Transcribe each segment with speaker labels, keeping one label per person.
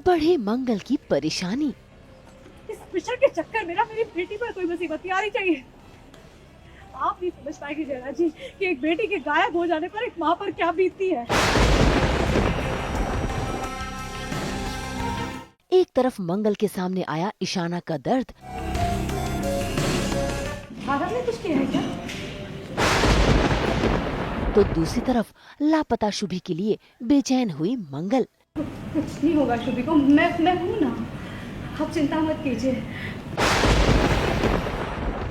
Speaker 1: बढ़े मंगल की परेशानी।
Speaker 2: इस मिशन के चक्कर में ना मेरी बेटी पर कोई मुसीबत नहीं आनी चाहिए। आप नहीं समझ पाएंगे जयराज जी कि एक बेटी के गायब हो जाने पर एक माँ पर क्या बीतती है।
Speaker 1: एक तरफ मंगल के सामने आया ईशाना का दर्द,
Speaker 2: भारत ने कुछ किया है क्या?
Speaker 1: तो दूसरी तरफ लापता शुभी के लिए बेचैन हुई मंगल।
Speaker 2: कुछ नहीं होगा शुभी को, मैं हूँ ना, आप चिंता मत कीजिए।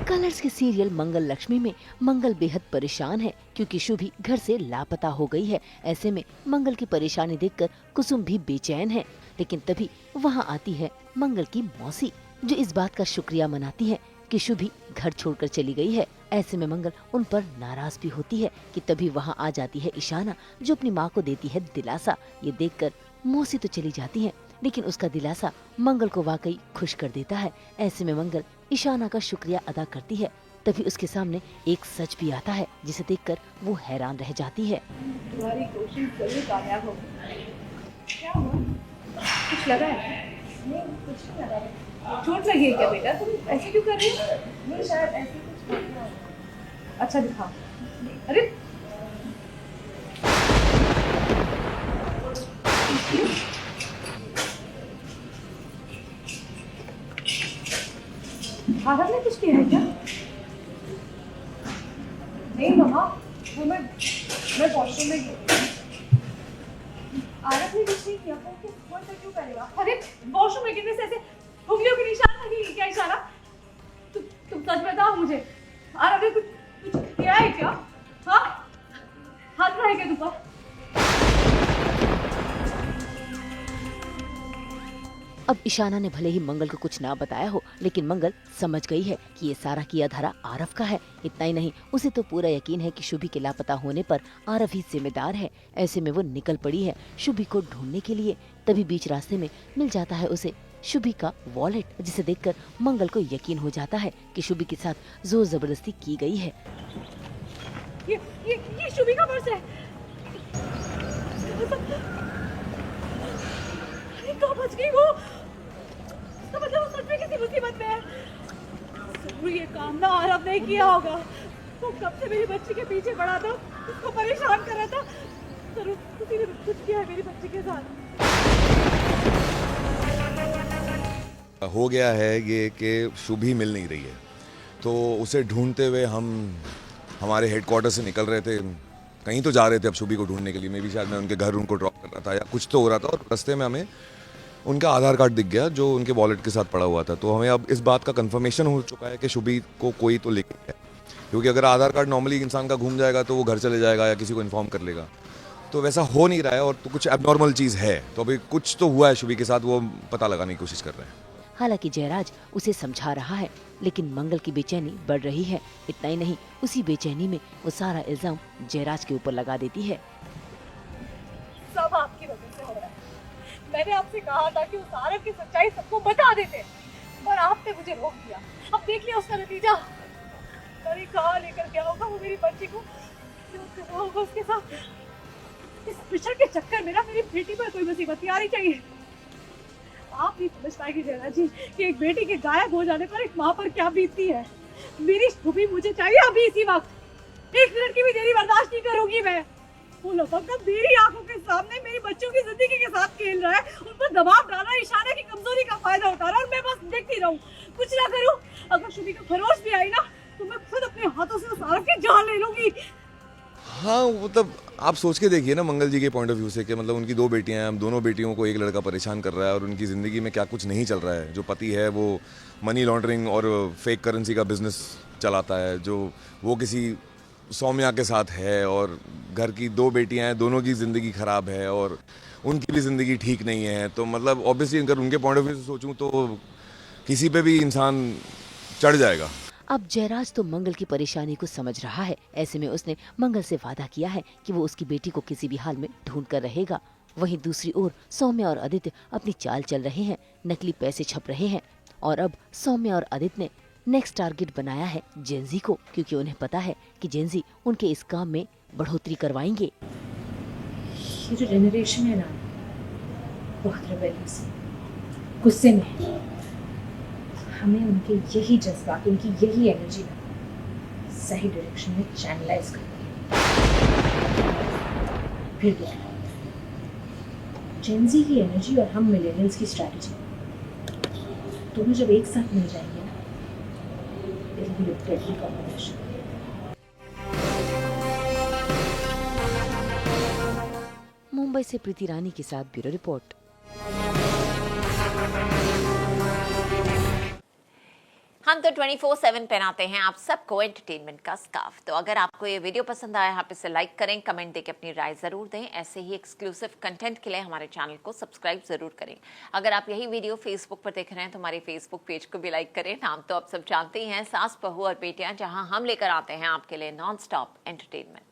Speaker 1: कलर्स के सीरियल मंगल लक्ष्मी में मंगल बेहद परेशान है क्योंकि शुभी घर से लापता हो गई है। ऐसे में मंगल की परेशानी देखकर कुसुम भी बेचैन है। लेकिन तभी वहाँ आती है मंगल की मौसी, जो इस बात का शुक्रिया मनाती है कि शुभी घर छोड़कर चली गई है। ऐसे में मंगल उन पर नाराज भी होती है कि तभी वहाँ आ जाती है ईशाना, जो अपनी माँ को देती है दिलासा। ये देखकर मौसी तो चली जाती है, लेकिन उसका दिलासा मंगल को वाकई खुश कर देता है। ऐसे में मंगल ईशाना का शुक्रिया अदा करती है। तभी उसके सामने एक सच भी आता है जिसे देखकर वो हैरान रह जाती है।
Speaker 2: तुम्हारी कोशिश जरूर कामयाब होगी। क्या हुआ? कुछ लगा है? नहीं, कुछ नहीं लगा है। चोट लगी है क्या बेटा? तुम ऐसे क्यों कर रही हो? नहीं, शायद ऐसे कुछ लगा है। अच्छा दिखाओ। अरे भारत ने कुछ किया है क्या? नहीं मम्मा, वो मैं वॉशरूम में गई। आरत ने कुछ नहीं किया, वो ऐसा क्यों करेगा? अरे वॉशरूम में गिरने से ऐसे उंगलियों के निशान लगेंगे क्या इशारा? तुम सच बताओ मुझे, आरत ने कुछ किया है क्या? हाँ, हाथ रहा है क्या तुम पर?
Speaker 1: अब ईशाना ने भले ही मंगल को कुछ ना बताया हो, लेकिन मंगल समझ गई है कि ये सारा किया धरा आरव का है। इतना ही नहीं, उसे तो पूरा यकीन है कि शुभी के लापता होने पर आरव ही जिम्मेदार है। ऐसे में वो निकल पड़ी है शुभी को ढूंढने के लिए। तभी बीच रास्ते में मिल जाता है उसे शुभी का वॉलेट, जिसे देखकर मंगल को यकीन हो जाता है कि शुभी के साथ जोर जबरदस्ती की गई है।
Speaker 2: ये शुभी का पर्स है। अरे कहाँ बच गई वो? इसका मतलब वो सच में किसी मुसीबत में है। जरूर ये काम ना आरव ने किया होगा। वो कब से मेरी बच्ची के पीछे पड़ा था, उसको परेशान कर रहा था। जरूर किसी ने कुछ किया है मेरी बच्ची के साथ।
Speaker 3: हो गया है ये कि शुभी मिल नहीं रही है, तो उसे ढूंढते हुए हम हमारे हेडक्वार्टर से निकल रहे थे, कहीं तो जा रहे थे अब शुभी को ढूंढने के लिए। मे भी शायद मैं उनके घर उनको ड्रॉप कर रहा था या कुछ तो हो रहा था, और रास्ते में हमें उनका आधार कार्ड दिख गया जो उनके वॉलेट के साथ पड़ा हुआ था। तो हमें अब इस बात का कंफर्मेशन हो चुका है कि शुभी को कोई तो लेके गया, क्योंकि अगर आधार कार्ड नॉर्मली इंसान का घूम जाएगा तो वो घर चले जाएगा या किसी को इन्फॉर्म कर लेगा, तो वैसा हो नहीं रहा है और तो कुछ एबनॉर्मल चीज़ है। तो अभी कुछ तो हुआ है शुभी के साथ, वो पता लगाने की कोशिश कर रहे हैं।
Speaker 1: हालांकि जयराज उसे समझा रहा है, लेकिन मंगल की बेचैनी बढ़ रही है। इतना ही नहीं, उसी बेचैनी में वो सारा इल्जाम जयराज के ऊपर लगा देती है।
Speaker 2: सब आपकी वजह से हो रहा है। मैंने आपसे कहा था कि उस आरव की सच्चाई सबको बता देते, पर आपने मुझे रोक दिया। अब देख लिया उसका नतीजा। अरे कहाँ लेकर गया होगा वो मेरी बच्ची को, क्या कर रहा होगा उसके साथ। इस मिशन के चक्कर में ना मेरी बेटी पर कोई मुसीबत नहीं आनी चाहिए। आप नहीं समझ पाएंगे जयराज जी कि एक बेटी के गायब हो जाने पर एक माँ पर क्या बीतती है। मेरी शुभी मुझे चाहिए अभी इसी वक्त। एक मिनट की भी देरी बर्दाश्त नहीं करूंगी मैं। वो लफंगा मेरी आंखों के सामने मेरी बच्चों की जिंदगी के साथ खेल रहा है, उन पर दबाव डाला, ईशाना की कमजोरी का फायदा उठा रहा है, और मैं बस देखती रहूं, कुछ ना करूं। अगर शुभी को खरोच भी आई ना तो मैं खुद अपने हाथों से उस आरव की जान ले लूंगी।
Speaker 3: हाँ, मतलब आप सोच के देखिए ना मंगल जी के पॉइंट ऑफ व्यू से कि मतलब उनकी दो बेटियां हैं, दोनों बेटियों को एक लड़का परेशान कर रहा है और उनकी ज़िंदगी में क्या कुछ नहीं चल रहा है। जो पति है वो मनी लॉन्ड्रिंग और फेक करेंसी का बिजनेस चलाता है, जो वो किसी सौम्या के साथ है, और घर की दो बेटियां हैं, दोनों की ज़िंदगी ख़राब है और उनकी भी ज़िंदगी ठीक नहीं है। तो मतलब ऑब्वियसली अगर उनके पॉइंट ऑफ व्यू से सोचूं तो किसी पे भी इंसान चढ़ जाएगा।
Speaker 1: अब जयराज तो मंगल की परेशानी को समझ रहा है। ऐसे में उसने मंगल से वादा किया है कि वो उसकी बेटी को किसी भी हाल में ढूंढ कर रहेगा। वहीं दूसरी ओर सौम्या और आदित्य अपनी चाल चल रहे हैं, नकली पैसे छप रहे हैं। और अब सौम्या और आदित्य ने नेक्स्ट टारगेट बनाया है जेंजी को, क्योंकि उन्हें पता है कि जेंजी उनके इस काम में बढ़ोतरी करवाएंगे।
Speaker 2: ये जो जनरेशन है ना, बहुत रेबेलियस है। गुस्से में हैं। हमें उनके यही जज्बात, उनकी यही एनर्जी सही डायरेक्शन में चैनलाइज करनी है। फिर देखना जेनजी की एनर्जी और हम मिलेनियल्स की स्ट्रैटेजी दोनों जब एक साथ मिल जाएंगे ना, it will be a deadly combination.
Speaker 1: Mumbai से प्रीति रानी के साथ ब्यूरो रिपोर्ट।
Speaker 4: हम तो 24/7 पहनाते हैं आप सबको एंटरटेनमेंट का स्कार्फ। तो अगर आपको ये वीडियो पसंद आया, आप इसे लाइक करें, कमेंट देके अपनी राय जरूर दें। ऐसे ही एक्सक्लूसिव कंटेंट के लिए हमारे चैनल को सब्सक्राइब जरूर करें। अगर आप यही वीडियो फेसबुक पर देख रहे हैं तो हमारे फेसबुक पेज को भी लाइक करें। नाम तो आप सब जानते ही हैं, सास बहू और बेटियां, जहां हम लेकर आते हैं आपके लिए नॉन स्टॉप एंटरटेनमेंट।